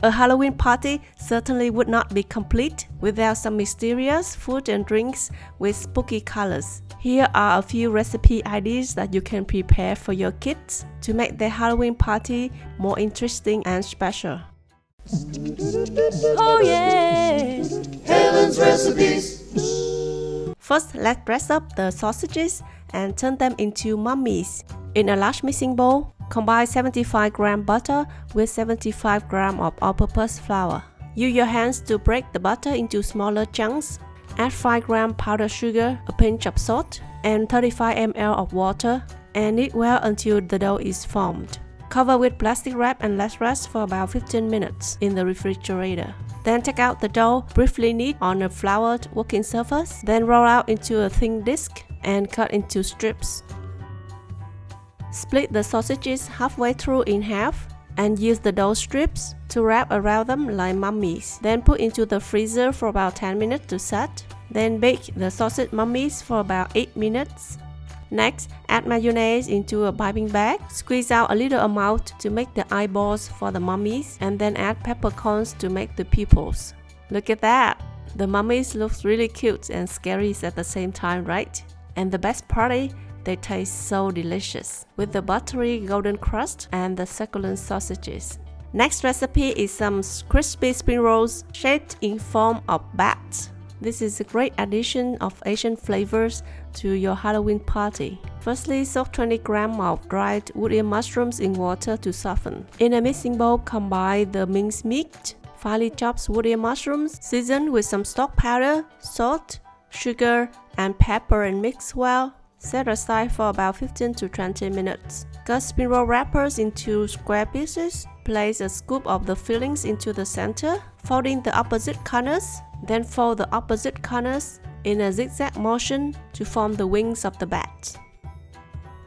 A Halloween party certainly would not be complete without some mysterious food and drinks with spooky colors. Here are a few recipe ideas that you can prepare for your kids to make their Halloween party more interesting and special. Oh yeah! Helen's recipes. First, let's dress up the sausages and turn them into mummies. In a large mixing bowl, combine 75 g butter with 75 g of all-purpose flour. Use your hands to break the butter into smaller chunks. Add 5 g powdered sugar, a pinch of salt, and 35 ml of water, and knead well until the dough is formed. Cover with plastic wrap and let rest for about 15 minutes in the refrigerator. Then take out the dough, briefly knead on a floured working surface, then roll out into a thin disc and cut into strips. Split the sausages halfway through in half and use the dough strips to wrap around them like mummies. Then put into the freezer for about 10 minutes to set. Then bake the sausage mummies for about 8 minutes. Next, add mayonnaise into a piping bag. Squeeze out a little amount to make the eyeballs for the mummies, and then add peppercorns to make the pupils. Look at that! The mummies look really cute and scary at the same time, right? And the best part is, they taste so delicious with the buttery golden crust and the succulent sausages. Next recipe is some crispy spring rolls shaped in form of bats. This is a great addition of Asian flavors to your Halloween party. Firstly, soak 20 g of dried wood ear mushrooms in water to soften. In a mixing bowl, combine the minced meat, finely chopped wood ear mushrooms, season with some stock powder, salt, sugar, and pepper, and mix well. Set aside for about 15 to 20 minutes. Cut spring roll wrappers into square pieces. Place a scoop of the fillings into the center, folding the opposite corners. Then fold the opposite corners in a zigzag motion to form the wings of the bat.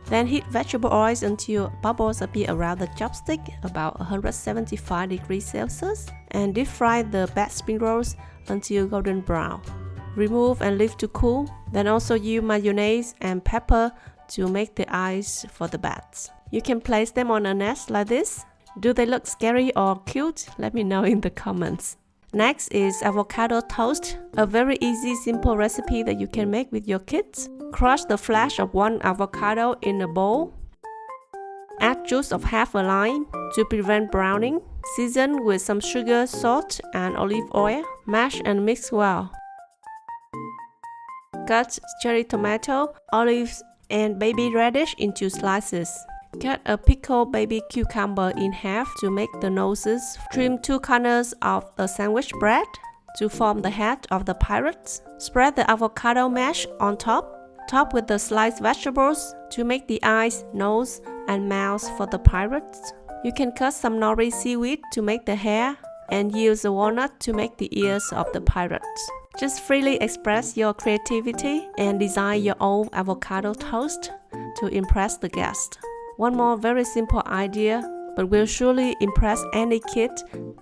Then heat vegetable oils until bubbles appear around the chopstick, about 175 degrees Celsius, and deep fry the bat spring rolls until golden brown. Remove and leave to cool. Then also use mayonnaise and pepper to make the eyes for the bats. You can place them on a nest like this. Do they look scary or cute? Let me know in the comments. Next is avocado toast, a very easy, simple recipe that you can make with your kids. Crush the flesh of 1 avocado in a bowl. Add juice of half a lime to prevent browning. Season with some sugar, salt, and olive oil. Mash and mix well. Cut cherry tomato, olives, and baby radish into slices. Cut a pickled baby cucumber in half to make the noses. Trim 2 corners of the sandwich bread to form the head of the pirates. Spread the avocado mash on top. Top with the sliced vegetables to make the eyes, nose, and mouth for the pirates. You can cut some nori seaweed to make the hair, and use a walnut to make the ears of the pirates. Just freely express your creativity and design your own avocado toast to impress the guest. One more very simple idea, but will surely impress any kid,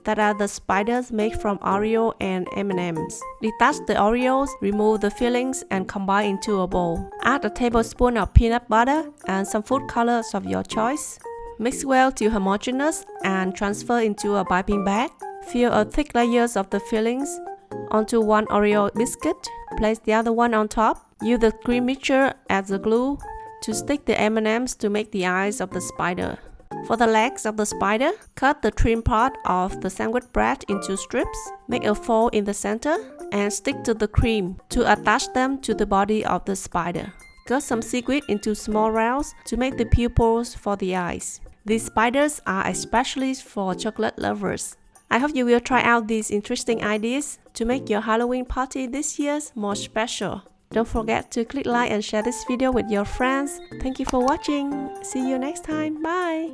that are the spiders made from Oreo and M&Ms. Detach the Oreos, remove the fillings, and combine into a bowl. Add a tablespoon of peanut butter and some food colors of your choice. Mix well till homogeneous and transfer into a piping bag. Fill a thick layers of the fillings onto 1 Oreo biscuit. Place the other one on top. Use the cream mixture as a glue to stick the M&Ms to make the eyes of the spider. For the legs of the spider, cut the trim part of the sandwich bread into strips. Make a fold in the center and stick to the cream to attach them to the body of the spider. Cut some seaweed into small rounds to make the pupils for the eyes. These spiders are especially for chocolate lovers. I hope you will try out these interesting ideas to make your Halloween party this year more special. Don't forget to click like and share this video with your friends. Thank you for watching. See you next time. Bye!